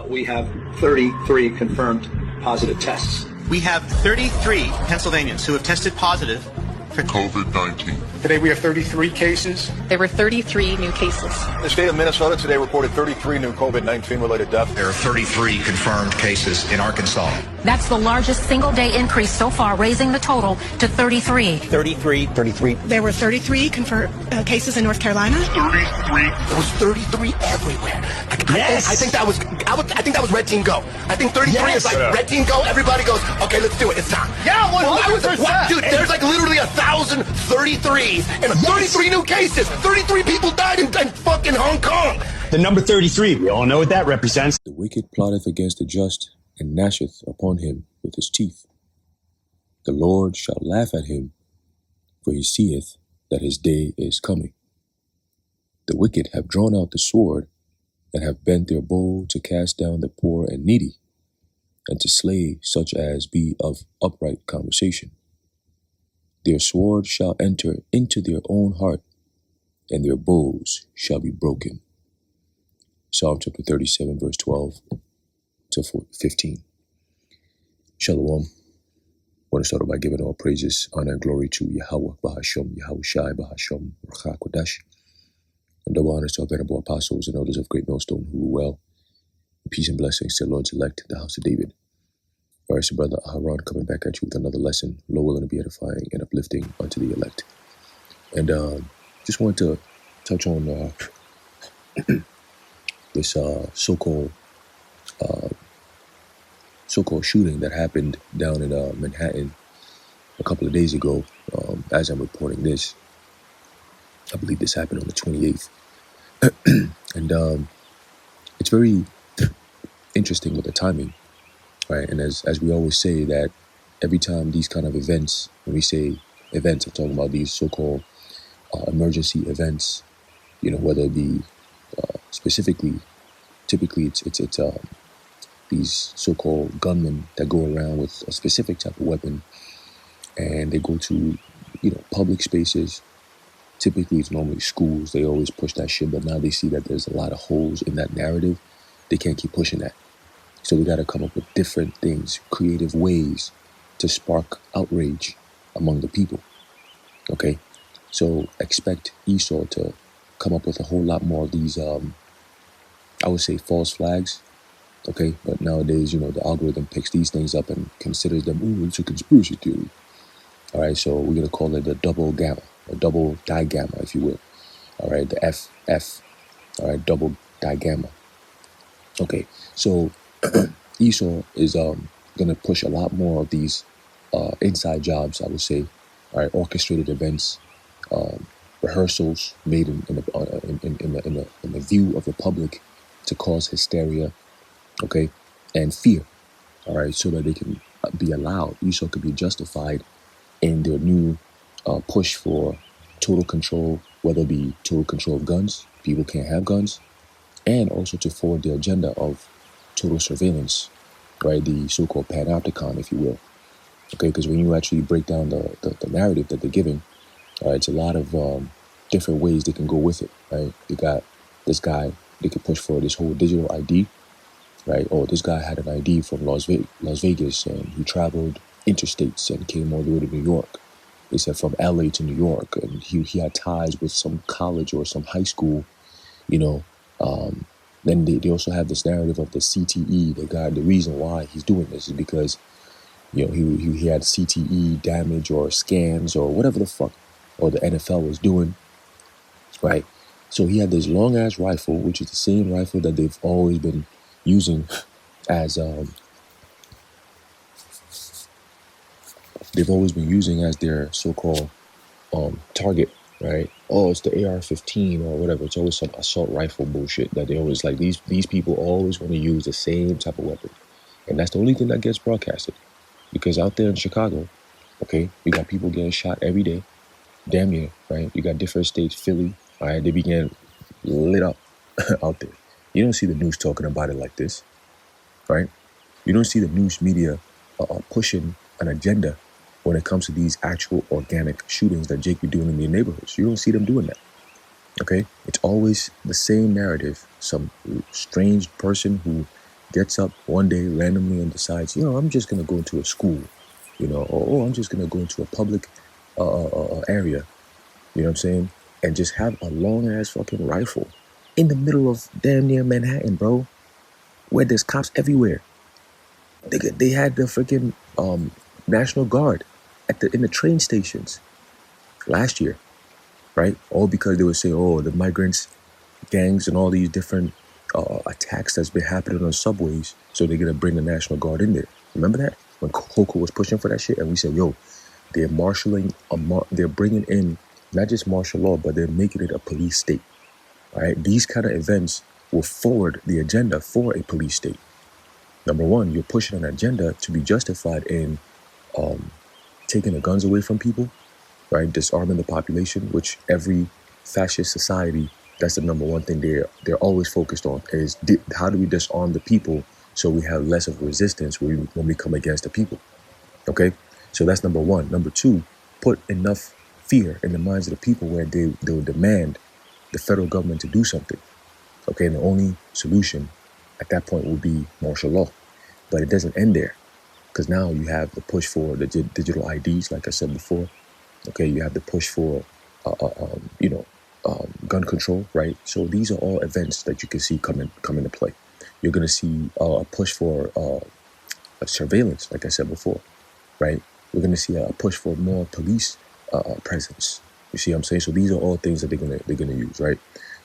We have 33 confirmed positive tests. We have 33 Pennsylvanians who have tested positive for COVID-19. Today we have 33 cases. There were 33 new cases. The state of Minnesota today reported 33 new COVID-19 related deaths. There are 33 confirmed cases in Arkansas. That's the largest single-day increase so far, raising the total to 33. 33. There were 33 confirmed cases in North Carolina. 33. There was 33 everywhere. Yes. I think that was Red Team Go. I think 33 is like Red Team Go. Everybody goes, okay, let's do it. It's time. Yeah, 100%. Dude, there's like literally 1,033 and 33 new cases. 33 people died in fucking Hong Kong. The number 33, we all know what that represents. The wicked plotteth against the just, and gnasheth upon him with his teeth. The Lord shall laugh at him, for he seeth that his day is coming. The wicked have drawn out the sword, and have bent their bow to cast down the poor and needy, and to slay such as be of upright conversation. Their sword shall enter into their own heart, and their bows shall be broken. Psalm chapter 37, verse 12 to 15. Shalom. I want to start off by giving all praises, honor, and glory to Yahweh, Bahasham, Yahushai, Bahasham, Ruach HaKodesh, and double honors to our venerable apostles and elders of Great Millstone who were well. Peace and blessings to the Lord's elect, the house of David. All right, so Brother Aharon coming back at you with another lesson, low willing to be edifying and uplifting unto the elect. And just wanted to touch on this so-called shooting that happened down in Manhattan a couple of days ago. As I'm reporting this, I believe this happened on the 28th. And it's very interesting with the timing, right? And as we always say, that every time these kind of events, when we say events, I'm talking about these so-called emergency events, you know, whether it be typically it's these so-called gunmen that go around with a specific type of weapon, and they go to, you know, public spaces. Typically, it's normally schools. They always push that shit, but now they see that there's a lot of holes in that narrative. They can't keep pushing that. So we got to come up with different things, creative ways to spark outrage among the people. Okay? So expect Esau to come up with a whole lot more of these, I would say, false flags. Okay? But nowadays, you know, the algorithm picks these things up and considers them, ooh, it's a conspiracy theory. All right? So we're going to call it the double gamma. Or double digamma, if you will. All right, the FF. All right, double digamma. Okay, so Esau is going to push a lot more of these inside jobs, I would say. All right, orchestrated events, rehearsals made in the view of the public to cause hysteria, okay, and fear. All right, so that they can be allowed. Esau could be justified in their new push for total control, whether it be total control of guns, people can't have guns, and also to forward the agenda of total surveillance, right? The so-called panopticon, if you will. Okay, because when you actually break down the narrative that they're giving, it's a lot of different ways they can go with it, right? You got this guy, they could push for this whole digital ID, right? Or this guy had an ID from Las Vegas, and he traveled interstates and came all the way to New York. They said from LA to New York, and he had ties with some college or some high school, you know. Then they also have this narrative of the CTE. The reason why he's doing this is because, you know, he had CTE damage or scans or whatever the fuck, or the NFL was doing, right? So he had this long ass rifle, which is the same rifle that they've always been using as their so-called target, right? Oh, it's the AR-15 or whatever. It's always some assault rifle bullshit that they always like. These people always want to use the same type of weapon, and that's the only thing that gets broadcasted. Because out there in Chicago, okay, you got people getting shot every day, damn near, right? You got different states, Philly, all right, they began lit up out there. You don't see the news talking about it like this, right? You don't see the news media pushing an agenda when it comes to these actual organic shootings that Jake be doing in their neighborhoods. You don't see them doing that, okay? It's always the same narrative. Some strange person who gets up one day randomly and decides, I'm just gonna go into a school, or I'm just gonna go into a public area, you know what I'm saying, and just have a long ass fucking rifle in the middle of damn near Manhattan, bro, where there's cops everywhere. They had the freaking National Guard in the train stations last year, right? All because they would say, oh, the migrants, gangs, and all these different attacks that's been happening on subways, so they're gonna bring the National Guard in there. Remember that when Coco was pushing for that shit, and we said, yo, they're marshaling, they're bringing in not just martial law, but they're making it a police state. All right, these kind of events will forward the agenda for a police state. Number one, you're pushing an agenda to be justified in taking the guns away from people, right? Disarming the population, which every fascist society, that's the number one thing they're always focused on, is how do we disarm the people so we have less of a resistance when we come against the people, okay? So that's number one. Number two, put enough fear in the minds of the people where they will demand the federal government to do something, okay? And the only solution at that point will be martial law. But it doesn't end there, because now you have the push for the digital IDs, like I said before. Okay, you have the push for, gun control, right? So these are all events that you can see come into play. You're going to see a push for surveillance, like I said before, right? We're going to see a push for more police presence. You see what I'm saying? So these are all things that they're gonna use, right?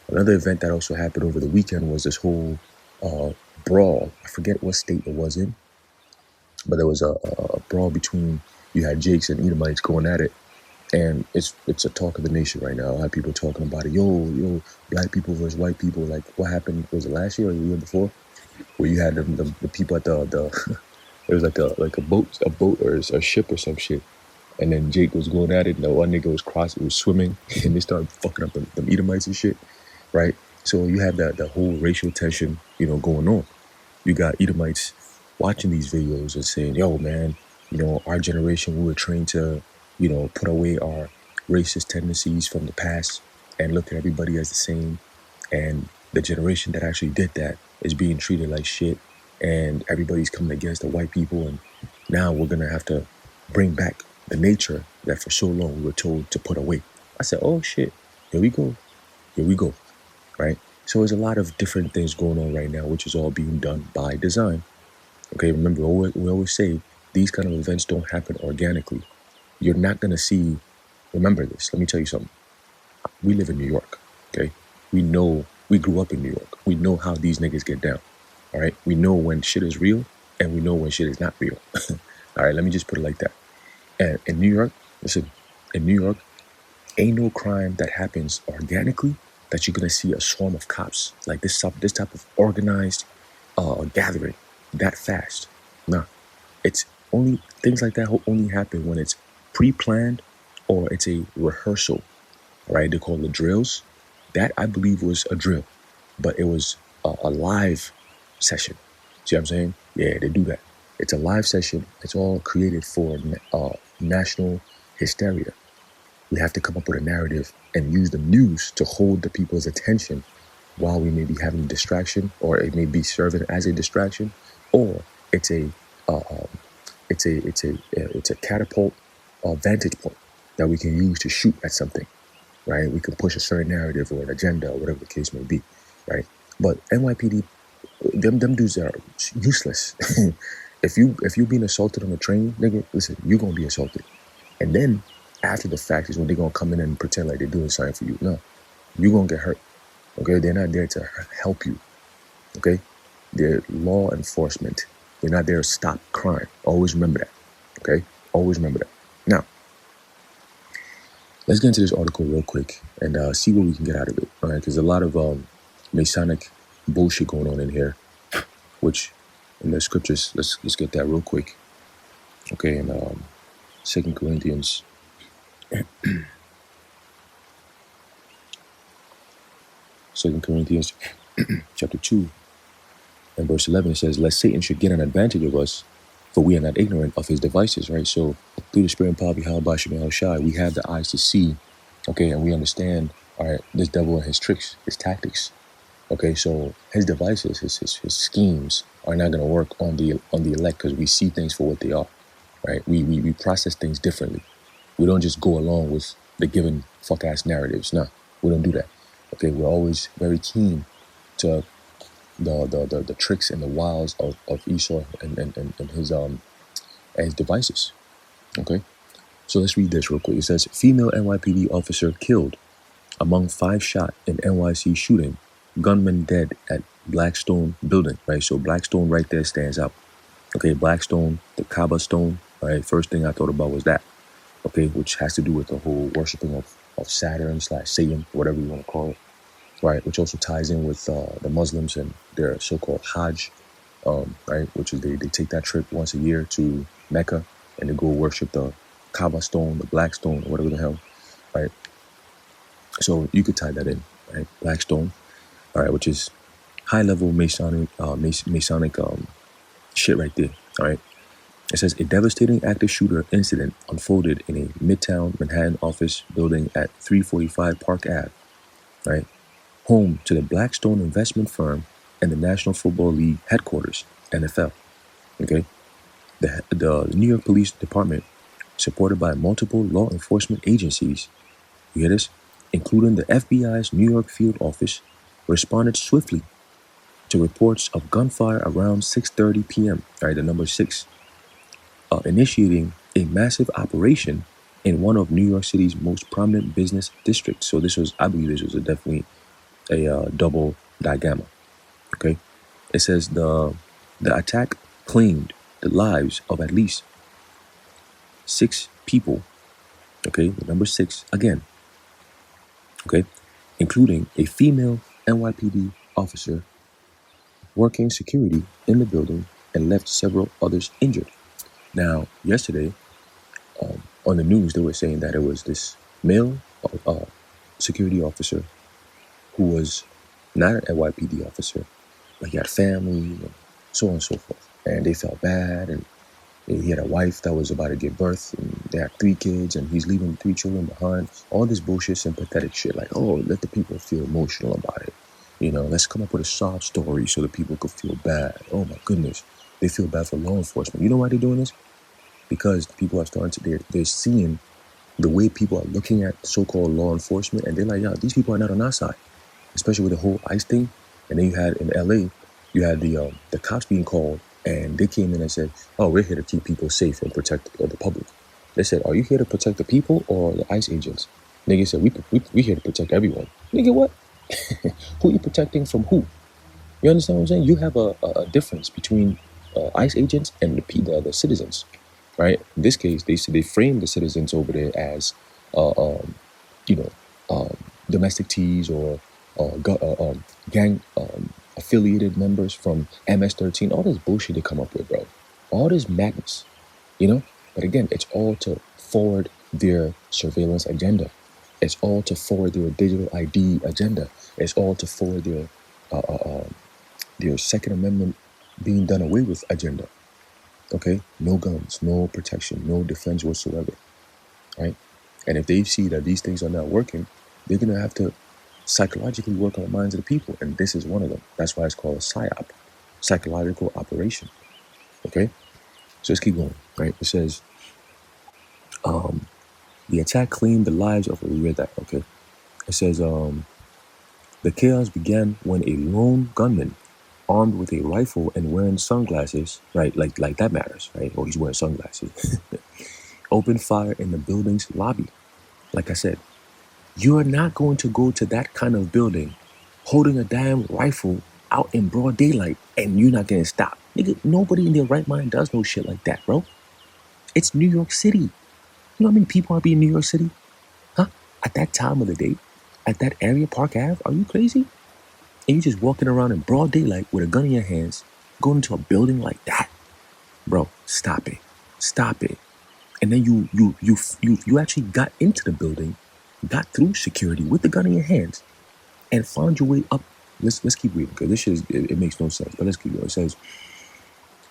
Another event that also happened over the weekend was this whole brawl. I forget what state it was in, but there was a brawl between, you had Jakes and Edomites going at it, and it's a talk of the nation right now. A lot of people talking about it. Yo, black people versus white people. Like, what happened? Was it last year or the year before? Where you had the people at the it was like a boat or a ship or some shit, and then Jake was going at it, and the one nigga was swimming, and they started fucking up the Edomites and shit, right? So you had the whole racial tension, going on. You got Edomites watching these videos and saying, yo, man, our generation, we were trained to, put away our racist tendencies from the past and look at everybody as the same. And the generation that actually did that is being treated like shit, and everybody's coming against the white people. And now we're going to have to bring back the nature that for so long we were told to put away. I said, oh shit, here we go, right? So there's a lot of different things going on right now, which is all being done by design. Okay, remember, we always say these kind of events don't happen organically. You're not going to see, remember this, let me tell you something. We live in New York, okay? We grew up in New York. We know how these niggas get down, all right? We know when shit is real, and we know when shit is not real. All right, let me just put it like that. And in New York, listen, in New York, ain't no crime that happens organically that you're going to see a swarm of cops, like this type of organized gathering that fast. Nah, it's only, things like that only happen when it's pre-planned or it's a rehearsal, right? They call it drills. That, I believe, was a drill, but it was a live session. See what I'm saying? Yeah, they do that. It's a live session. It's all created for national hysteria. We have to come up with a narrative and use the news to hold the people's attention while we may be having a distraction, or it may be serving as a distraction, or it's a catapult vantage point that we can use to shoot at something, right? We can push a certain narrative or an agenda or whatever the case may be, right? But NYPD, them dudes are useless. If you being assaulted on a train, nigga, listen, you're gonna be assaulted, and then after the fact is when they're gonna come in and pretend like they're doing something for you. No, you're gonna get hurt. Okay, they're not there to help you. Okay, they're law enforcement. They're not there to stop crime. Always remember that. Okay, always remember that. Now, let's get into this article real quick and see what we can get out of it. All right, because a lot of Masonic bullshit going on in here, which in the scriptures, let's get that real quick. Okay, in 2 Corinthians. 2 Corinthians chapter 2 and verse 11, it says, lest Satan should get an advantage of us, for we are not ignorant of his devices, right? So through the spirit and power of Yahweh Shem Shai, we have the eyes to see, okay, and we understand, all right, this devil and his tricks, his tactics, Okay, so his devices, his schemes are not going to work on the elect because we see things for what they are, right? We process things differently. We don't just go along with the given fuck ass narratives. Nah, we don't do that. Okay, we're always very keen to the tricks and the wiles of Esau and his devices. Okay, so let's read this real quick. It says female NYPD officer killed among 5 shot in NYC shooting. Gunman dead at Blackstone building. Right, so Blackstone right there stands out. Okay, Blackstone, the Kaaba stone. Right, first thing I thought about was that. Okay, which has to do with the whole worshiping of Saturn / Satan, whatever you want to call it. Right, which also ties in with the Muslims and their so-called Hajj, right, which is they take that trip once a year to Mecca and they go worship the Kaaba stone, the Black stone, or whatever the hell, right? So you could tie that in, right? Black stone, all right, which is high-level Masonic shit right there, all right? It says a devastating active shooter incident unfolded in a Midtown Manhattan office building at 345 Park Ave, right? Home to the Blackstone investment firm and the National Football League headquarters, NFL. Okay, the New York Police Department, supported by multiple law enforcement agencies, you hear this, including the FBI's New York field office, responded swiftly to reports of gunfire around 6:30 p.m. Right, the number 6, initiating a massive operation in one of New York City's most prominent business districts. So this was, I believe, this was definitely a double Digamma. Okay, it says the attack claimed the lives of at least 6 people. Okay, the number 6 again. Okay, including a female NYPD officer working security in the building and left several others injured. Now, yesterday on the news, they were saying that it was this male security officer who was not an NYPD officer, but he had family and so on and so forth. And they felt bad, and he had a wife that was about to give birth, and they had 3 kids, and he's leaving 3 children behind. All this bullshit, sympathetic shit, like, oh, let the people feel emotional about it. You know, let's come up with a sob story so that people could feel bad. Oh my goodness, they feel bad for law enforcement. You know why they're doing this? Because people are starting to, they're seeing the way people are looking at so-called law enforcement, and they're like, yeah, these people are not on our side. Especially with the whole ICE thing. And then you had in LA, you had the cops being called, and they came in and said, oh, we're here to keep people safe and protect the public. They said, are you here to protect the people or the ICE agents? Nigga said, we here to protect everyone. Nigga, what? Who are you protecting from who? You understand what I'm saying? You have a difference between ICE agents and the citizens, right? In this case, they framed the citizens over there as, domestic teas or gang affiliated members from MS-13, all this bullshit they come up with, bro. All this madness, you know? But again, it's all to forward their surveillance agenda. It's all to forward their digital ID agenda. It's all to forward their Second Amendment being done away with agenda. Okay? No guns, no protection, no defense whatsoever, right? And if they see that these things are not working, they're going to have to psychologically work on the minds of the people, and this is one of them. That's why it's called a PSYOP, psychological operation. Okay, so let's keep going. Right, it says the attack claimed the lives of. We read that. Okay, it says the chaos began when a lone gunman, armed with a rifle and wearing sunglasses, right, like that matters, right? Oh, he's wearing sunglasses. Opened fire in the building's lobby. Like I said, you are not going to go to that kind of building holding a damn rifle out in broad daylight and you're not getting stopped. Nigga, nobody in their right mind does no shit like that, bro. It's New York City. You know how many people are in New York City? Huh? At that time of the day? At that area, Park Ave? Are you crazy? And you just walking around in broad daylight with a gun in your hands, going into a building like that? Bro, stop it. Stop it. And then you actually got into the building, got through security with the gun in your hands, and found your way up. Let's keep reading, because this shit it makes no sense. But let's keep going. It says,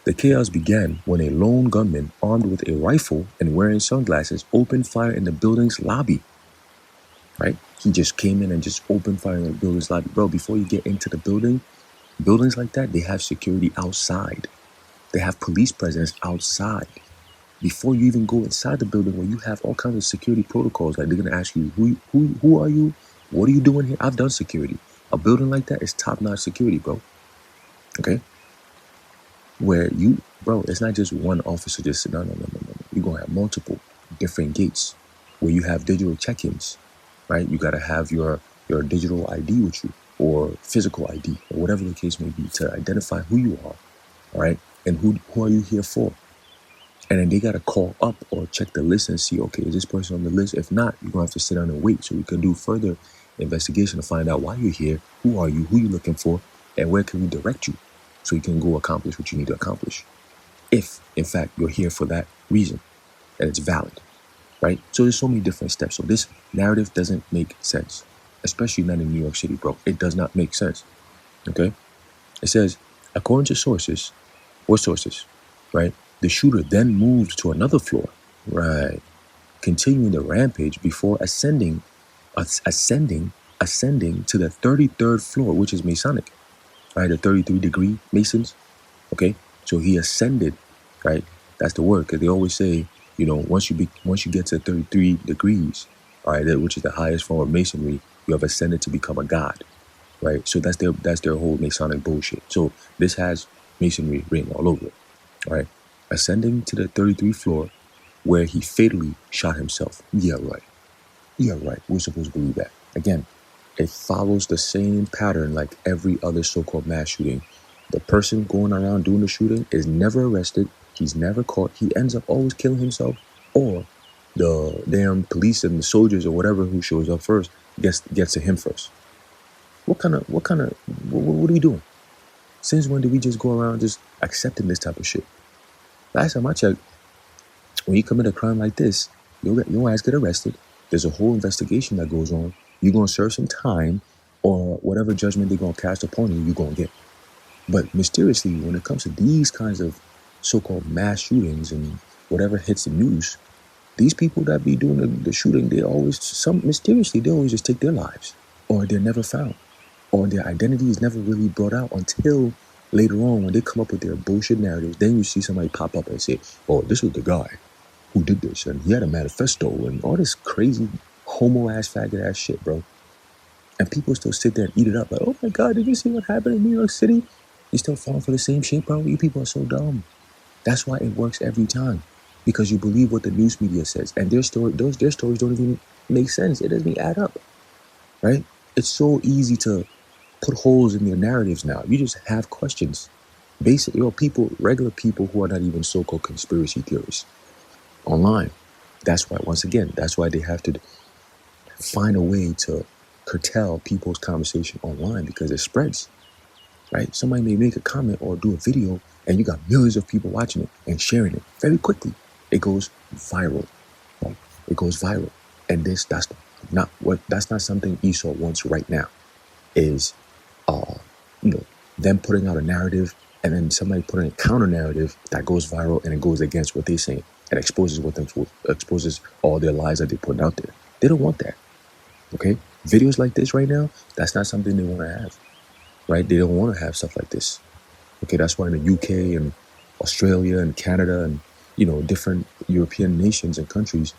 the chaos began when a lone gunman armed with a rifle and wearing sunglasses opened fire in the building's lobby. Right? He just came in and just opened fire in the building's lobby. Bro, before you get into the building, buildings like that, they have security outside. They have police presence outside. Before you even go inside the building, where you have all kinds of security protocols, like they're gonna ask you, who are you? What are you doing here? I've done security. A building like that is top-notch security, bro. Okay? Where you, bro, it's not just one officer just sitting. No. You're gonna have multiple different gates where you have digital check-ins, right? You gotta have your digital ID with you, or physical ID, or whatever the case may be, to identify who you are, all right? And who are you here for? And then they got to call up or check the list and see, okay, is this person on the list? If not, you're going to have to sit down and wait so we can do further investigation to find out why you're here, who are you, who you're looking for, and where can we direct you so you can go accomplish what you need to accomplish. If, in fact, you're here for that reason and it's valid, right? So there's so many different steps. So this narrative doesn't make sense, especially not in New York City, bro. It does not make sense, okay? It says, according to sources, right? The shooter then moved to another floor, right? Continuing the rampage before ascending to the 33rd floor, which is Masonic, right? The 33-degree Masons, okay? So he ascended, right? That's the word, because they always say, you know, once you get to 33 degrees, all right, which is the highest form of Masonry, you have ascended to become a god, right? So that's their whole Masonic bullshit. So this has Masonry written all over it, all right? Ascending to the 33th floor, where he fatally shot himself. Yeah, right. We're supposed to believe that. Again, it follows the same pattern like every other so-called mass shooting. The person going around doing the shooting is never arrested. He's never caught. He ends up always killing himself, or the damn police and the soldiers or whatever who shows up first gets to him first. What are we doing? Since when did we just go around just accepting this type of shit? Last time I checked, when you commit a crime like this, your ass get arrested. There's a whole investigation that goes on. You're going to serve some time, or whatever judgment they're going to cast upon you, you're going to get. But mysteriously, when it comes to these kinds of so-called mass shootings and whatever hits the news, these people that be doing the shooting, they always just take their lives, or they're never found, or their identity is never really brought out until later on when they come up with their bullshit narratives. Then you see somebody pop up and say, oh, this was the guy who did this, and he had a manifesto, and all this crazy homo-ass, faggot-ass shit, bro. And people still sit there and eat it up like, oh my God, did you see what happened in New York City? You still falling for the same shit, bro? You people are so dumb. That's why it works every time. Because you believe what the news media says. And their stories don't even make sense. It doesn't add up, right? It's so easy to put holes in their narratives now. You just have questions. Basically, regular people who are not even so-called conspiracy theorists online. That's why they have to find a way to curtail people's conversation online, because it spreads, right? Somebody may make a comment or do a video and you got millions of people watching it and sharing it very quickly. It goes viral. Right? It goes viral. And that's not something Esau wants right now, is them putting out a narrative and then somebody putting a counter narrative that goes viral and it goes against what they're saying and exposes all their lies that they're putting out there. They don't want that. Okay? Videos like this right now, that's not something they want to have. Right? They don't want to have stuff like this. Okay, that's why in the UK and Australia and Canada and different European nations and countries,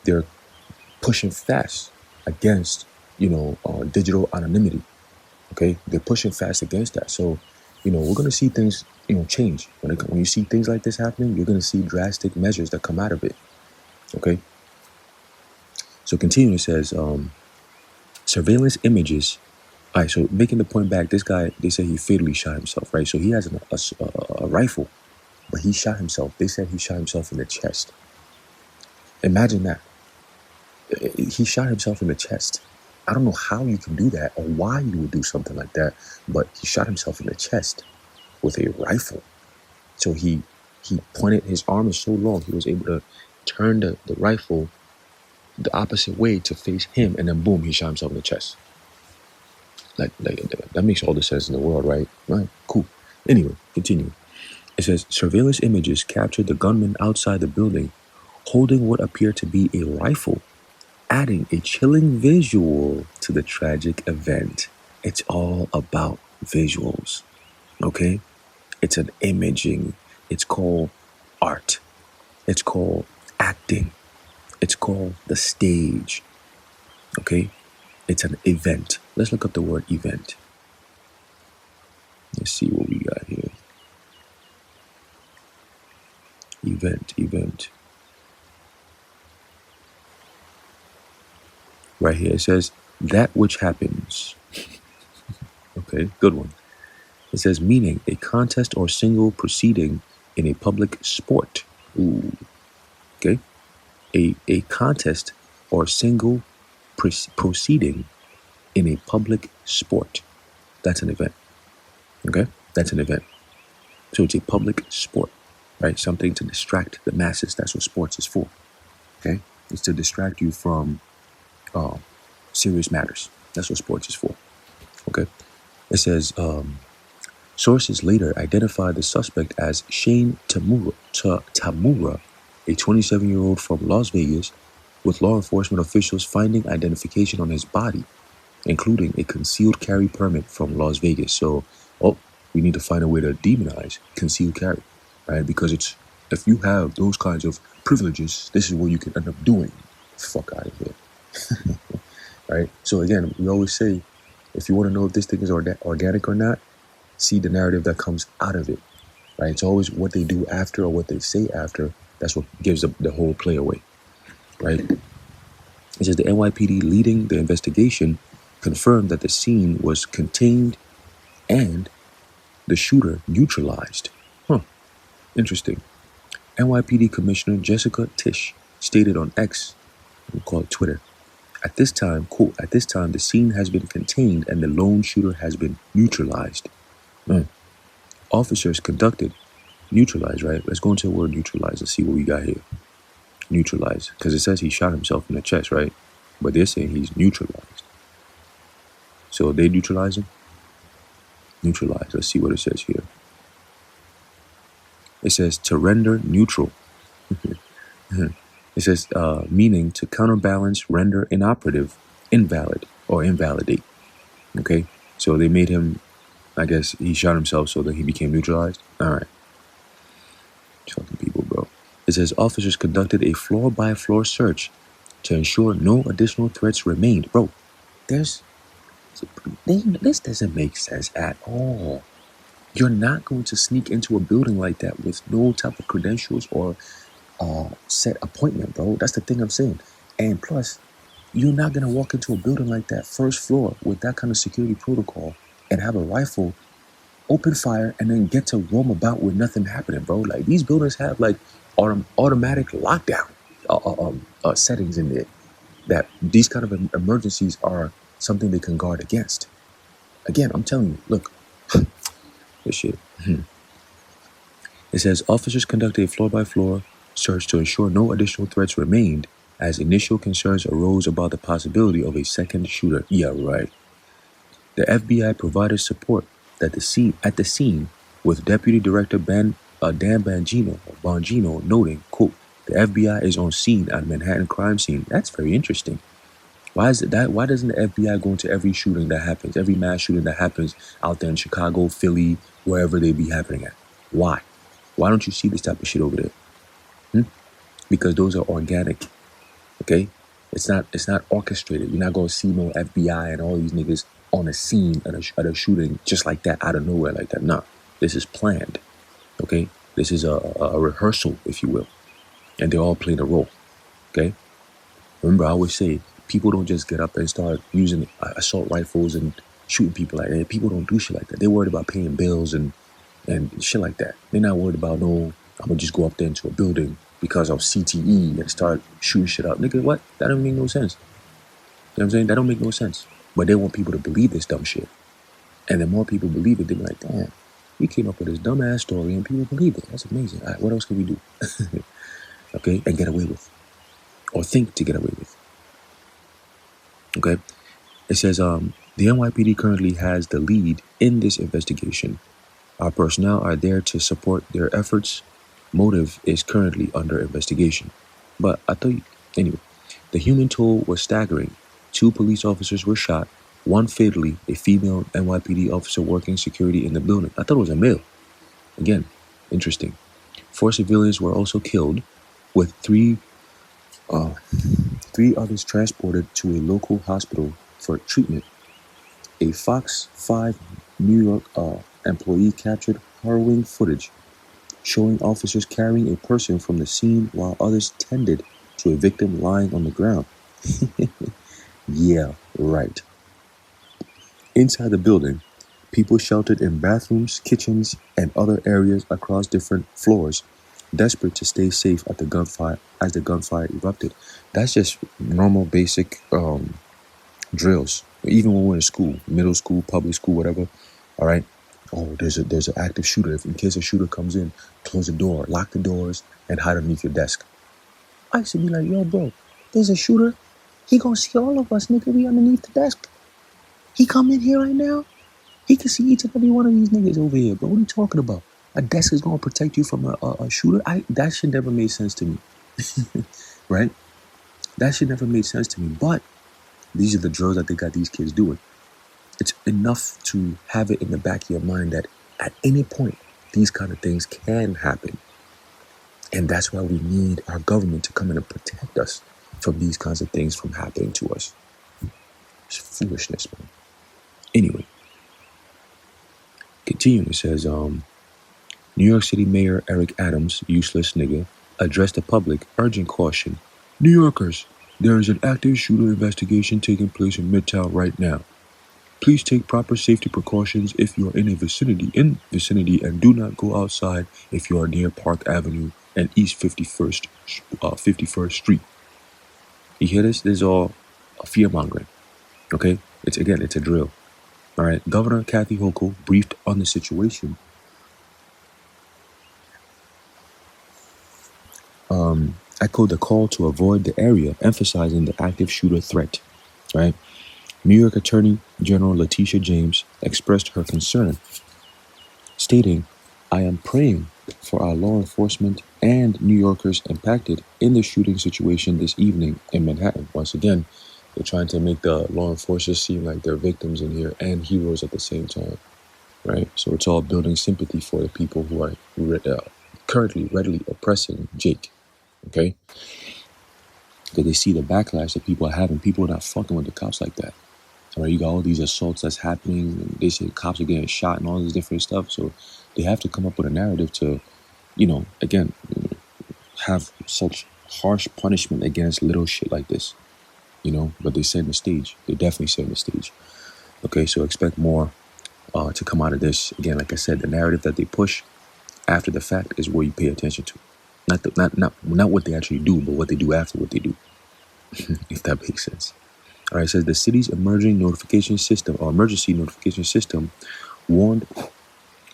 they're pushing fast against digital anonymity. Okay, they're pushing fast against that. So we're gonna see things change when you see things like this happening. You're gonna see drastic measures that come out of it. Okay. So continuing, it says surveillance images. All right, so making the point back, this guy, they say he fatally shot himself, right? So he has a rifle, but he shot himself. They said he shot himself in the chest. Imagine that. He shot himself in the chest. I don't know how you can do that or why you would do something like that, but he shot himself in the chest with a rifle. So he pointed, his arm is so long, he was able to turn the rifle the opposite way to face him, and then boom, he shot himself in the chest. Like that makes all the sense in the world, right? Right, cool. Anyway, continue. It says, surveillance images captured the gunman outside the building holding what appeared to be a rifle adding a chilling visual to the tragic event. It's all about visuals, okay? It's an imaging. It's called art. It's called acting. It's called the stage, okay? It's an event. Let's look up the word event. Let's see what we got here. Event. Right here, it says, that which happens. Okay, good one. It says, meaning a contest or single proceeding in a public sport. Ooh, okay. A contest or single proceeding in a public sport. That's an event. Okay, that's an event. So it's a public sport, right? Something to distract the masses. That's what sports is for. Okay, it's to distract you from serious matters. That's what sports is for. Okay, it says sources later identified the suspect as Shane Tamura, a 27-year-old from Las Vegas, with law enforcement officials finding identification on his body, including a concealed carry permit from Las Vegas. So, we need to find a way to demonize concealed carry, right? Because it's, if you have those kinds of privileges, this is what you can end up doing. Fuck out of here. Right? So again, we always say, if you want to know if this thing is organic or not, see the narrative that comes out of it, right? It's always what they do after or what they say after. That's what gives the whole play away, right? It says the NYPD leading the investigation confirmed that the scene was contained and the shooter neutralized. Interesting. NYPD Commissioner Jessica Tisch stated on X, we call it Twitter, at this time, the scene has been contained and the lone shooter has been neutralized. Officers conducted, neutralized, right? Let's go into the word neutralize. Let's see what we got here. Neutralize, because it says he shot himself in the chest, right? But they're saying he's neutralized. So they neutralize him? Neutralize. Let's see what it says here. It says to render neutral. It says meaning to counterbalance, render inoperative, invalid, or invalidate. Okay? So they made him, I guess he shot himself so that he became neutralized. All right. Fucking people, bro. It says officers conducted a floor-by-floor search to ensure no additional threats remained. Bro, this doesn't make sense at all. You're not going to sneak into a building like that with no type of credentials or set appointment, bro. That's the thing I'm saying. And plus, you're not going to walk into a building like that, first floor, with that kind of security protocol and have a rifle, open fire, and then get to roam about with nothing happening, bro. Like, these buildings have, like, automatic lockdown settings in there, that these kind of emergencies are something they can guard against. Again, I'm telling you, look, this shit. It says officers conducted a floor-by-floor search to ensure no additional threats remained, as initial concerns arose about the possibility of a second shooter. Yeah, right. The FBI provided support at the scene, with Deputy Director Dan Bongino noting, quote, the FBI is on scene at Manhattan crime scene. That's very interesting. Why doesn't the FBI go into every shooting that happens, every mass shooting that happens out there in Chicago, Philly, wherever they be happening at? Why? Why don't you see this type of shit over there? Because those are organic. Okay? It's not orchestrated. You're not going to see no FBI and all these niggas on a scene at a shooting just like that, out of nowhere like that. Nah. This is planned. Okay? This is a rehearsal, if you will. And they're all playing a role. Okay? Remember, I always say, people don't just get up and start using assault rifles and shooting people like that. People don't do shit like that. They're worried about paying bills and shit like that. They're not worried about, no, I'm going to just go up there into a building because of CTE and start shooting shit up. Nigga, what? That don't make no sense. You know what I'm saying? That don't make no sense. But they want people to believe this dumb shit. And the more people believe it, they're like, damn, we came up with this dumbass story and people believe it. That's amazing. All right, what else can we do? Okay? And get away with. Or think to get away with. Okay? It says, the NYPD currently has the lead in this investigation. Our personnel are there to support their efforts. Motive is currently under investigation. But anyway, The human toll was staggering. 2 police officers were shot, 1 fatally, a female NYPD officer working security in the building. I thought it was a male. Again, interesting. 4 civilians were also killed, with 3 others transported to a local hospital for treatment. A Fox 5 New York employee captured harrowing footage showing officers carrying a person from the scene while others tended to a victim lying on the ground. Yeah, right. Inside the building, people sheltered in bathrooms, kitchens, and other areas across different floors, desperate to stay safe at the gunfire as the gunfire erupted. That's just normal, basic drills. Even when we're in school, middle school, public school, whatever. All right. Oh, there's an active shooter. If in case a shooter comes in, close the door, lock the doors, and hide underneath your desk. I used to be like, yo, bro, there's a shooter. He gonna see all of us, nigga. We underneath the desk. He come in here right now. He can see each and every one of these niggas over here, bro. What are you talking about? A desk is gonna protect you from a shooter? That shit never made sense to me. Right? That shit never made sense to me. But these are the drills that they got these kids doing. It's enough to have it in the back of your mind that at any point, these kind of things can happen. And that's why we need our government to come in and protect us from these kinds of things from happening to us. It's foolishness, man. Anyway, continuing, it says, New York City Mayor Eric Adams, useless nigga, addressed the public, urging caution. New Yorkers, there is an active shooter investigation taking place in Midtown right now. Please take proper safety precautions if you are in vicinity and do not go outside if you are near Park Avenue and East 51st Street. You hear this? This is all fear-mongering, okay? It's a drill, all right? Governor Kathy Hochul briefed on the situation. Echoed the call to avoid the area, emphasizing the active shooter threat, right? New York Attorney General Letitia James expressed her concern, stating, I am praying for our law enforcement and New Yorkers impacted in the shooting situation this evening in Manhattan. Once again, they're trying to make the law enforcers seem like they're victims in here and heroes at the same time, right? So it's all building sympathy for the people who are currently readily oppressing Jake, okay? Because they see the backlash that people are having. People are not fucking with the cops like that. All right, you got all these assaults that's happening, and they say cops are getting shot and all this different stuff. So they have to come up with a narrative to, again, have such harsh punishment against little shit like this, But they set the stage. They definitely set the stage. Okay, so expect more to come out of this. Again, like I said, the narrative that they push after the fact is where you pay attention to. Not what they actually do, but what they do after what they do. If that makes sense. All right, it says the city's emergency notification system warned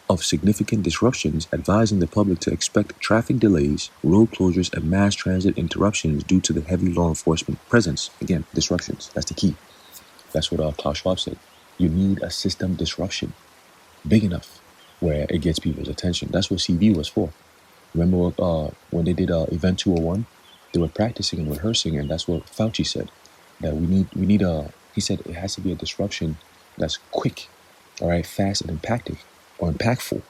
of significant disruptions, advising the public to expect traffic delays, road closures, and mass transit interruptions due to the heavy law enforcement presence. Again, disruptions. That's the key. That's what Klaus Schwab said. You need a system disruption big enough where it gets people's attention. That's what CV was for. Remember when they did Event 201? They were practicing and rehearsing, and that's what Fauci said. That he said it has to be a disruption that's quick, all right, fast and impactful,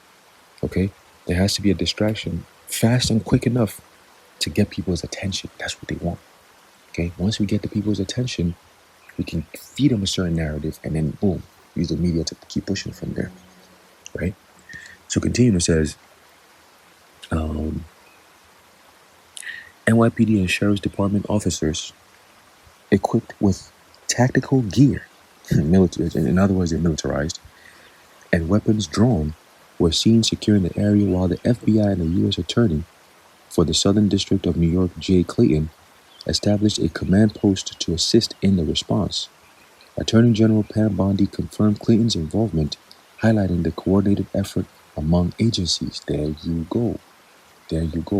okay? There has to be a distraction fast and quick enough to get people's attention. That's what they want, okay? Once we get the people's attention, we can feed them a certain narrative and then, boom, use the media to keep pushing from there, right? So continuing, it says, NYPD and Sheriff's Department officers equipped with tactical gear, in other words, they're militarized, and weapons drawn, were seen securing the area while the FBI and the U.S. Attorney for the Southern District of New York, Jay Clayton, established a command post to assist in the response. Attorney General Pam Bondi confirmed Clayton's involvement, highlighting the coordinated effort among agencies. There you go.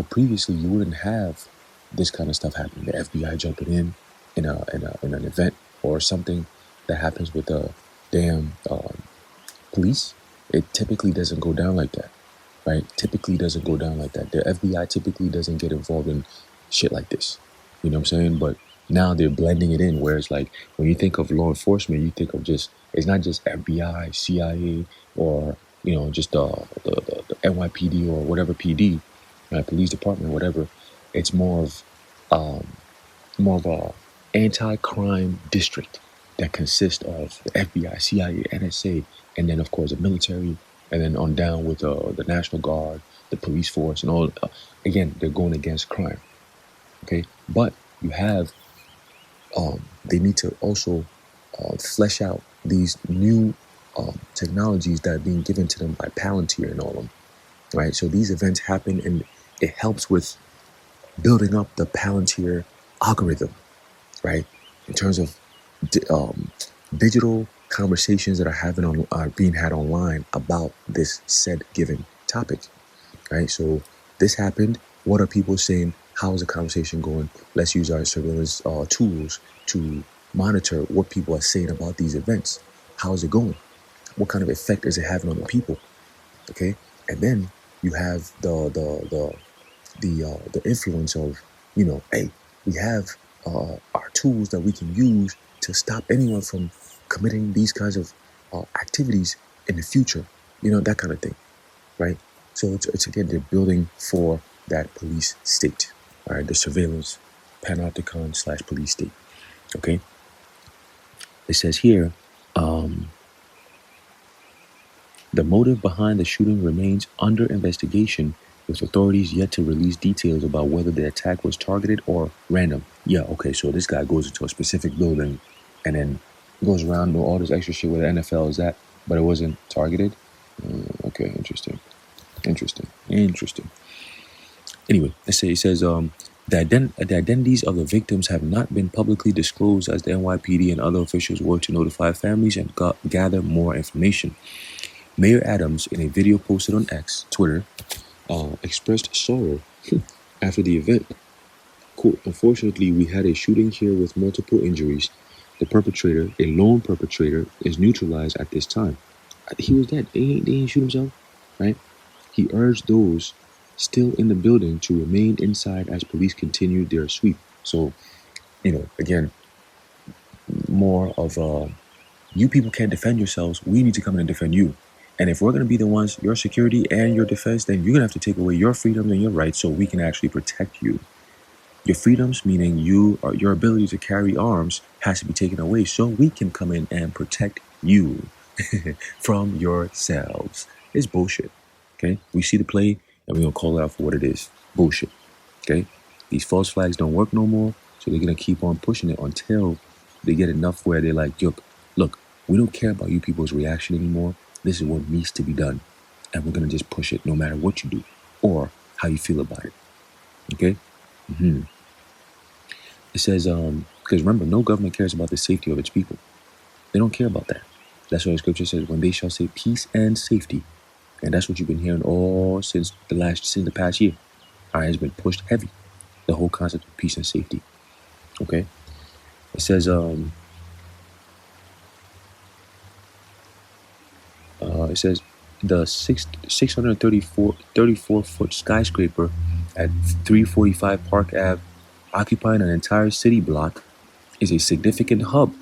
Previously, you wouldn't have this kind of stuff happening. The FBI jumping in an event or something that happens with the damn police. It typically doesn't go down like that, right? The FBI typically doesn't get involved in shit like this. You know what I'm saying? But Now they're blending it in, whereas like when you think of law enforcement, you think of just, it's not just FBI, CIA, or just the NYPD or whatever PD, police department, whatever. It's more of a anti-crime district that consists of the FBI, CIA, NSA, and then of course the military, and then on down with the National Guard, the police force, and all. Again, they're going against crime. Okay, but you have they need to also flesh out these new technologies that are being given to them by Palantir and all of them, right? So these events happen, and it helps with building up the Palantir algorithm, right? In terms of digital conversations that are being had online about this said given topic, right? So this happened. What are people saying? How is the conversation going? Let's use our surveillance tools to monitor what people are saying about these events. How is it going? What kind of effect is it having on the people? Okay, and then you have the influence of, hey, we have our tools that we can use to stop anyone from committing these kinds of activities in the future. That kind of thing, right? So it's again, they're building for that police state, all right, the surveillance panopticon / police state. Okay, it says here, the motive behind the shooting remains under investigation, with authorities yet to release details about whether the attack was targeted or random. Yeah, okay, so this guy goes into a specific building and then goes around and all this extra shit where the NFL is at, but it wasn't targeted. Okay, interesting. Anyway, it says the identities of the victims have not been publicly disclosed as the NYPD and other officials work to notify families and gather more information. Mayor Adams, in a video posted on X, Twitter, expressed sorrow after the event. Quote, unfortunately, we had a shooting here with multiple injuries. The perpetrator, a lone perpetrator, is neutralized at this time. He was dead. They didn't shoot himself, right? He urged those still in the building to remain inside as police continued their sweep. So, again, more of you people can't defend yourselves. We need to come in and defend you. And if we're going to be the ones, your security and your defense, then you're going to have to take away your freedoms and your rights so we can actually protect you. Your freedoms, meaning your ability to carry arms, has to be taken away so we can come in and protect you from yourselves. It's bullshit. Okay? We see the play and we're going to call it out for what it is. Bullshit. Okay? These false flags don't work no more, so they're going to keep on pushing it until they get enough where they're like, look, we don't care about you people's reaction anymore. This is what needs to be done. And we're going to just push it no matter what you do or how you feel about it. Okay? It says, because remember, no government cares about the safety of its people. They don't care about that. That's why the scripture says, when they shall say peace and safety. And that's what you've been hearing all since the past year. All right, it's been pushed heavy. The whole concept of peace and safety. Okay? It says, the 34-foot skyscraper at 345 Park Ave, occupying an entire city block, is a significant hub,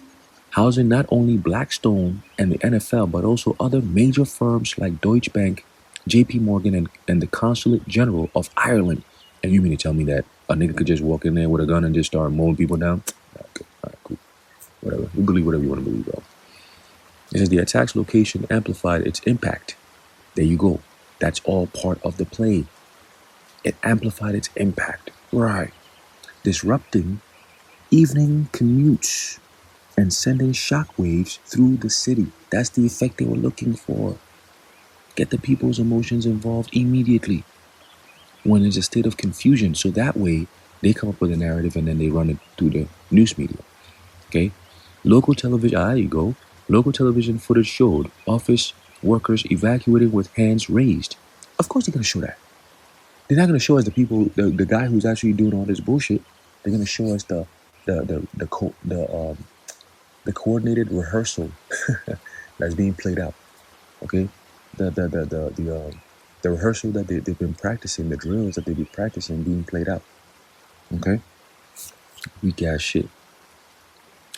housing not only Blackstone and the NFL, but also other major firms like Deutsche Bank, JP Morgan, and the Consulate General of Ireland. And you mean to tell me that a nigga could just walk in there with a gun and just start mowing people down? Okay, all right, cool. Whatever. You believe whatever you want to believe, bro. It says the attack's location amplified its impact. There you go. That's all part of the play. It amplified its impact. Right. Disrupting evening commutes and sending shockwaves through the city. That's the effect they were looking for. Get the people's emotions involved immediately when there's a state of confusion. So that way they come up with a narrative and then they run it through the news media. Okay? Local television, there you go. Local television footage showed office workers evacuating with hands raised. Of course they're going to show that. They're not going to show us the people, the guy who's actually doing all this bullshit. They're going to show us the coordinated rehearsal that's being played out. Okay, the rehearsal that they've been practicing, the drills that they've been practicing being played out. Okay, weak ass shit.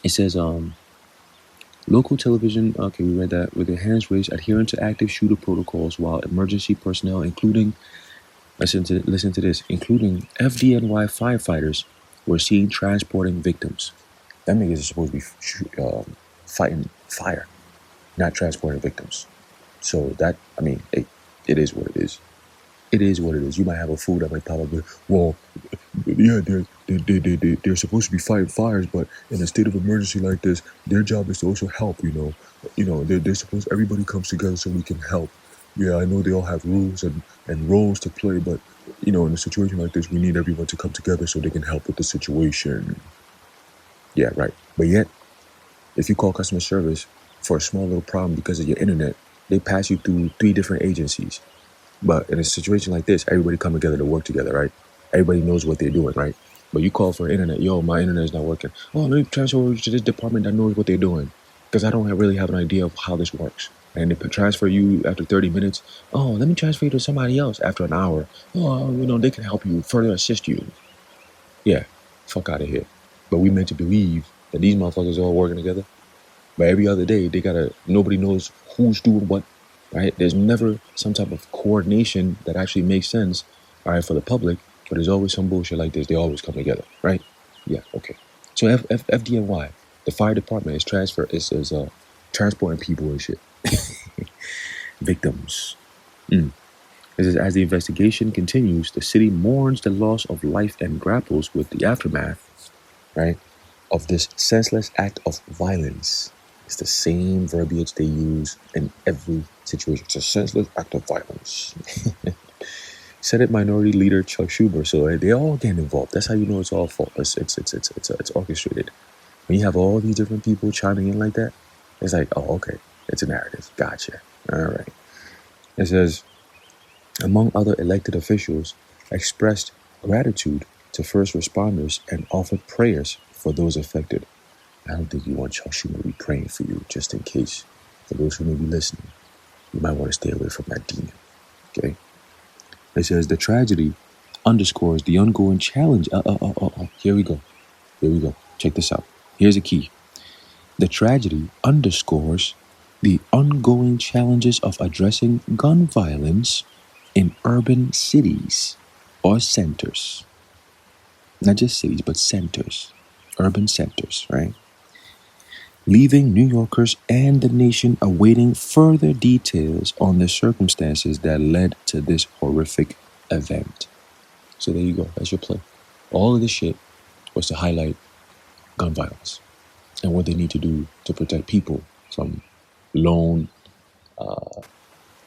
It says, local television, okay, we read that, with their hands raised, adhering to active shooter protocols while emergency personnel, including, listen to this, including FDNY firefighters, were seen transporting victims. Them niggas are supposed to be fighting fire, not transporting victims. So that, I mean, it is what it is. It is what it is. You might have a fool that might pop up with, well, yeah, they're supposed to be fighting fires, but in a state of emergency like this, their job is to also help, you know. They're supposed, everybody comes together so we can help. Yeah, I know they all have rules and roles to play, but, you know, in a situation like this, we need everyone to come together so they can help with the situation. Yeah, right. But yet, if you call customer service for a small little problem because of your internet, they pass you through 3 different agencies. But in a situation like this, everybody come together to work together, right? Everybody knows what they're doing, right? But you call for internet, yo, my internet is not working. Oh, let me transfer over to this department that knows what they're doing, because I don't really have an idea of how this works. And they transfer you after 30 minutes. Oh, let me transfer you to somebody else after an hour. Oh, you know, they can help you, further assist you. Yeah, fuck out of here. But we meant to believe that these motherfuckers are all working together. But every other day, nobody knows who's doing what. Right? There's never some type of coordination that actually makes sense, all right, for the public, but there's always some bullshit like this. They always come together, right? Yeah, okay. So FDNY, the fire department is transporting people and shit. Victims. It says, as the investigation continues, the city mourns the loss of life and grapples with the aftermath, right, of this senseless act of violence. It's the same verbiage they use in every situation. It's a senseless act of violence. Senate Minority Leader Chuck Schumer. So they all getting involved. That's how you know it's all fault. It's orchestrated. When you have all these different people chiming in like that, it's like, oh, okay, it's a narrative. Gotcha. All right. It says, among other elected officials, expressed gratitude to first responders and offered prayers for those affected. I don't think you want Chuck Schumer to be praying for you, just in case. For those who may be listening, you might want to stay away from that demon. Okay? It says, the tragedy underscores the ongoing challenge. Here we go. Check this out. Here's a key. The tragedy underscores the ongoing challenges of addressing gun violence in urban cities or centers. Not just cities, but centers. Urban centers, right? Leaving New Yorkers and the nation awaiting further details on the circumstances that led to this horrific event. So there you go. That's your play. All of this shit was to highlight gun violence and what they need to do to protect people from lone,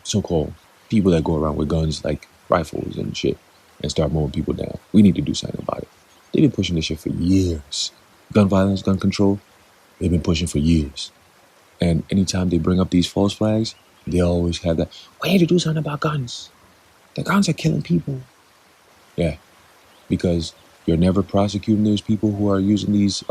so-called people that go around with guns like rifles and shit and start mowing people down. We need to do something about it. They've been pushing this shit for years. Gun violence, gun control, they've been pushing for years. And anytime they bring up these false flags, they always have that, we need to do something about guns. The guns are killing people. Yeah, because you're never prosecuting those people who are using these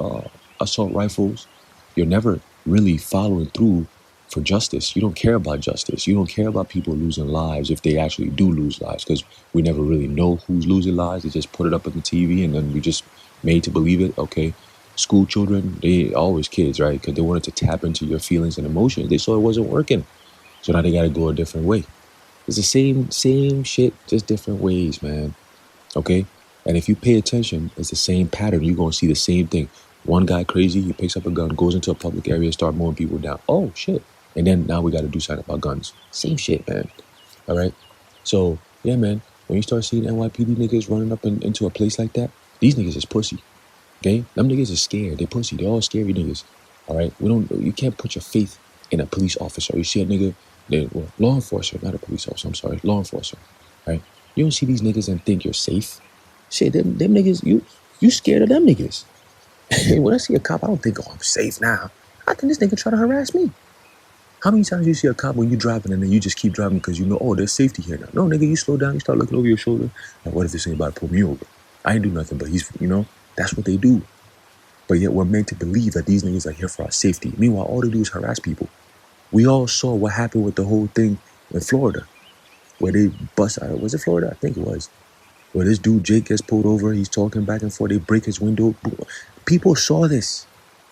assault rifles. You're never really following through for justice. You don't care about justice. You don't care about people losing lives if they actually do lose lives, because we never really know who's losing lives. They just put it up on the TV and then we just made to believe it. Okay, school children, they always kids, right? Because they wanted to tap into your feelings and emotions. They saw it wasn't working, so now they got to go a different way. It's the same shit, just different ways, man. Okay, and if you pay attention, it's the same pattern. You're gonna see the same thing. One guy crazy, he picks up a gun, goes into a public area, start mowing people down. Oh shit! And then now we got to do something about guns. Same shit, man. All right. So yeah, man. When you start seeing NYPD niggas running up into a place like that, these niggas is pussy. Okay, them niggas is scared. They pussy. They all scary niggas. All right. You can't put your faith in a police officer. You see a nigga, law enforcer, not a police officer. I'm sorry, law enforcer. Right. You don't see these niggas and think you're safe. Shit, them niggas, you scared of them niggas. When I see a cop, I don't think, oh, I'm safe now. I think this nigga try to harass me. How many times you see a cop when you driving and then you just keep driving because you know, oh, there's safety here now? No, nigga, you slow down, you start looking over your shoulder. Like, what if this ain't about to pull me over? I ain't do nothing, but he's, that's what they do. But yet we're meant to believe that these niggas are here for our safety. Meanwhile, all they do is harass people. We all saw what happened with the whole thing in Florida, where they bust out. Was it Florida? I think it was. Where this dude, Jake, gets pulled over. He's talking back and forth. They break his window. People saw this.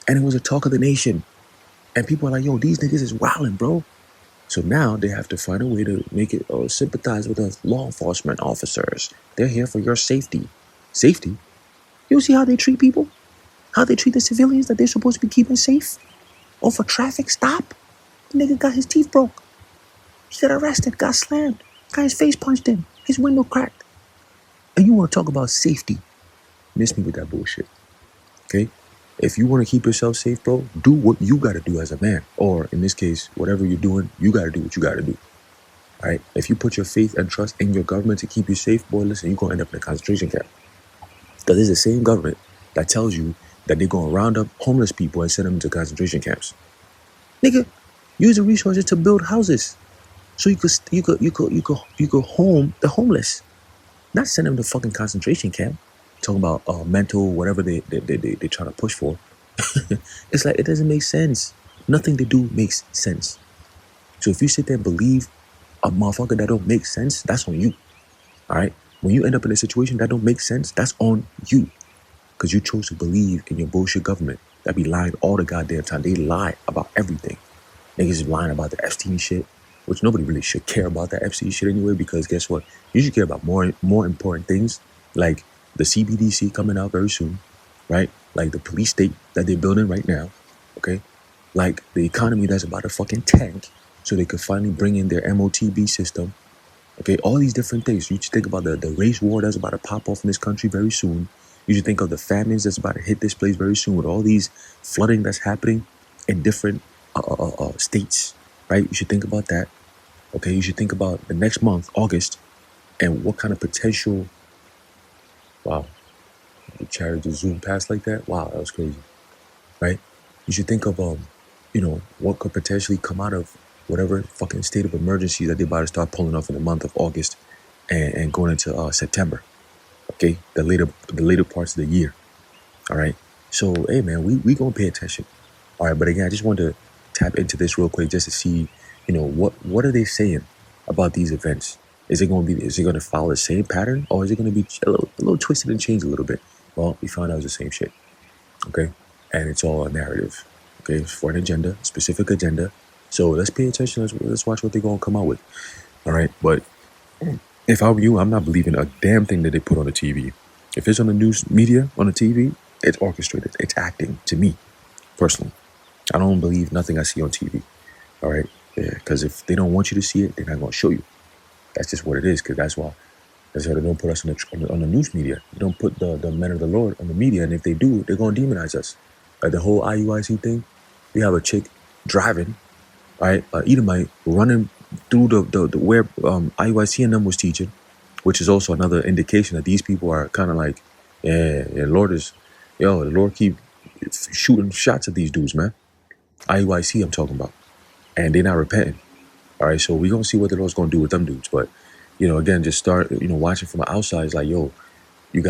And it was a talk of the nation. And people are like, yo, these niggas is wilding, bro. So now they have to find a way to make it sympathize with the law enforcement officers. They're here for your safety. Safety? You see how they treat people? How they treat the civilians that they're supposed to be keeping safe? Or for traffic stop? The nigga got his teeth broke. He got arrested, got slammed, got his face punched in, his window cracked. And you want to talk about safety? Miss me with that bullshit. Okay? If you want to keep yourself safe, bro, do what you got to do as a man. Or in this case, whatever you're doing, you got to do what you got to do. All right? If you put your faith and trust in your government to keep you safe, boy, listen, you're going to end up in a concentration camp. Because it's the same government that tells you that they're going to round up homeless people and send them to concentration camps. Nigga, use the resources to build houses so you could home the homeless. Not send them to fucking concentration camp. Talking about mental, whatever they trying to push for. It's like, it doesn't make sense. Nothing they do makes sense. So if you sit there and believe a motherfucker that don't make sense, that's on you. All right? When you end up in a situation that don't make sense, that's on you. Because you chose to believe in your bullshit government that be lying all the goddamn time. They lie about everything. Niggas is lying about the Epstein shit, which nobody really should care about that Epstein shit anyway, because guess what? You should care about more important things, like the CBDC coming out very soon, right? Like the police state that they're building right now, okay? Like the economy that's about to fucking tank so they could finally bring in their MOTB system, okay? All these different things. You should think about the race war that's about to pop off in this country very soon. You should think of the famines that's about to hit this place very soon with all these flooding that's happening in different states, right? You should think about that, okay? You should think about the next month, August, and what kind of potential. Wow, the charity just zoomed past like that. Wow, that was crazy, right? You should think of what could potentially come out of whatever fucking state of emergency that they're about to start pulling off in the month of August and going into September. Okay, the later parts of the year. All right. So hey man, we gonna pay attention. All right, but again, I just wanted to tap into this real quick just to see, what are they saying about these events? Is it gonna follow the same pattern, or is it gonna be a little twisted and changed a little bit? Well, we found out it was the same shit. Okay? And it's all a narrative. Okay, it's for an agenda, specific agenda. So let's pay attention, let's watch what they're gonna come out with. All right, but if I were you, I'm not believing a damn thing that they put on the TV. If it's on the news media, on the TV, it's orchestrated. It's acting, to me, personally. I don't believe nothing I see on TV. All right? Yeah, because if they don't want you to see it, they're not going to show you. That's just what it is, because that's why they don't put us on the news media. They don't put the men of the Lord on the media, and if they do, they're going to demonize us. Like the whole IUIC thing, we have a chick driving, right? Edomite running through the where IUIC and them was teaching, which is also another indication that these people are kind of like, the Lord keep shooting shots at these dudes, man. IUIC I'm talking about, and they're not repenting. All right, so we're gonna see what the Lord's gonna do with them dudes, but again, just start watching from the outside. It's like, yo, you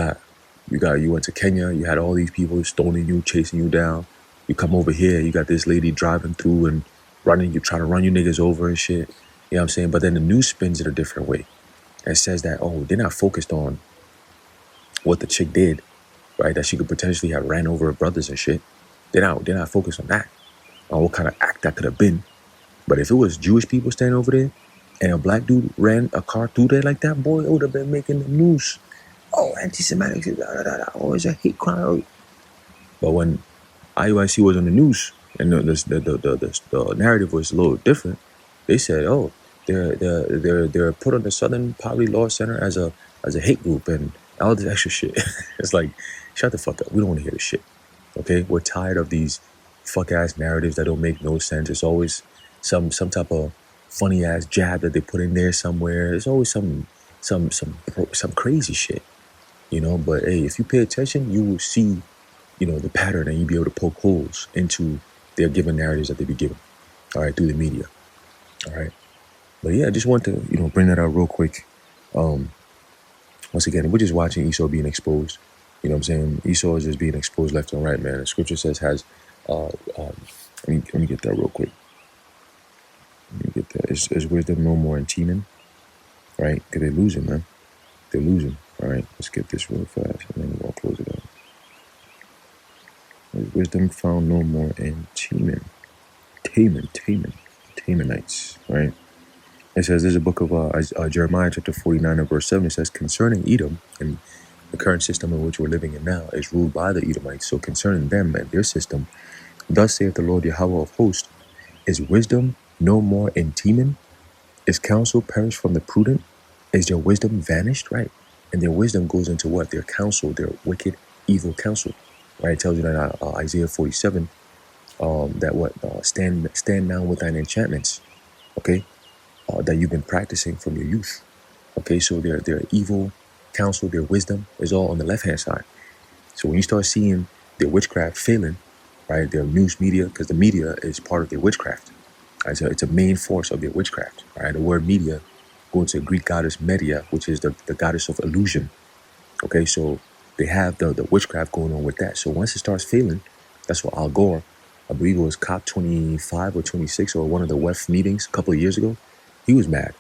went to Kenya, you had all these people stoning you, chasing you down. You come over here, you got this lady driving through and running, you try to run you niggas over and shit. You know what I'm saying? But then the news spins it a different way and says that, they're not focused on what the chick did, right? That she could potentially have ran over her brothers and shit. They're not focused on that, on what kind of act that could have been. But if it was Jewish people standing over there and a black dude ran a car through there like that, boy, it would have been making the news. Oh, anti-Semitic, oh, it's a hate crime. But when IUIC was on the news and the narrative was a little different, they said, they're put on the Southern Poverty Law Center as a hate group and all this extra shit. It's like, shut the fuck up. We don't want to hear this shit. Okay, we're tired of these fuck ass narratives that don't make no sense. It's always some type of funny ass jab that they put in there somewhere. It's always some crazy shit, But hey, if you pay attention, you will see, the pattern, and you'll be able to poke holes into their given narratives that they be given. All right, through the media. All right, but yeah, I just want to bring that out real quick. Once again, we're just watching Esau being exposed. You know what I'm saying? Esau is just being exposed left and right, man. The scripture says let me get that real quick. Let me get that. Is wisdom no more in Teman? Right? Because they're losing, man. They're losing. All right, let's get this real fast. And then we'll close it out. wisdom found no more in Temanites, right? It says there's a book of Jeremiah chapter 49 and verse 7. It says, concerning Edom and the current system in which we're living in now is ruled by the Edomites. So concerning them and their system, thus saith the Lord Yahweh of hosts, is wisdom no more in Teman? Is counsel perished from the prudent? Is their wisdom vanished? Right. And their wisdom goes into what? Their counsel, their wicked, evil counsel. Right. It tells you that Isaiah 47, that what? Stand down with thine enchantments. Okay. That you've been practicing from your youth. Okay. So their evil counsel, their wisdom is all on the left-hand side. So when you start seeing their witchcraft failing, right, their news media, because the media is part of their witchcraft. Right? So it's a main force of their witchcraft. Right? The word media goes to Greek goddess Media, which is the goddess of illusion. Okay, so they have the witchcraft going on with that. So once it starts failing, that's what Al Gore, I believe it was COP 25 or 26 or one of the WEF meetings a couple of years ago, he was mad.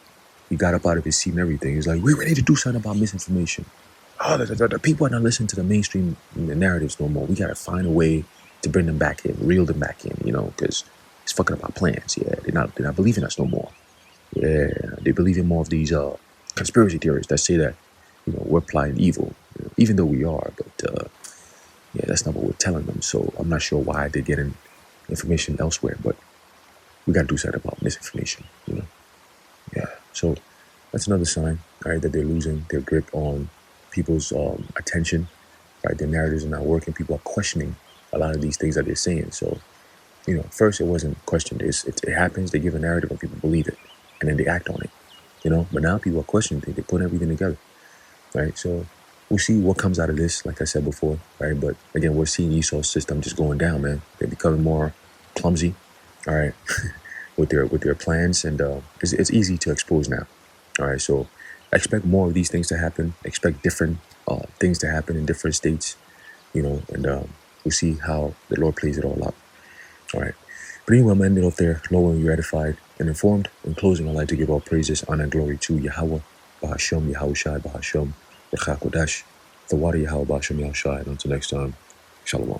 He got up out of his seat and everything. He was like, we need to do something about misinformation. Oh, the people are not listening to the mainstream narratives no more. We got to find a way to bring them back in, reel them back in, because it's fucking up our plans. Yeah, they're not believing us no more. Yeah, they believe in more of these conspiracy theories that say that, we're plotting evil, even though we are. But yeah, that's not what we're telling them. So I'm not sure why they're getting information elsewhere. But we got to do something about misinformation. Yeah. So that's another sign, right, that they're losing their grip on people's attention. Right, their narratives are not working. People are questioning a lot of these things that they're saying. So, first it wasn't questioned. It happens. They give a narrative and people believe it, and then they act on it. But now people are questioning things. They put everything together. Right. So we'll see what comes out of this. Like I said before. Right. But again, we're seeing Esau's system just going down, man. They're becoming more clumsy. All right. with their plans, and it's easy to expose now. All right. So expect more of these things to happen. Expect different things to happen in different states. And we'll see how the Lord plays it all out. All right. But anyway, I'm going to end it off there. Lord, when you're edified and informed. In closing, I'd like to give all praises, honor, and glory to Yahweh, Bahashem, Yahushai, Bahashem, Rechakodash, the water Yahweh, Bahashem, Yahushai. And until next time, Shalom.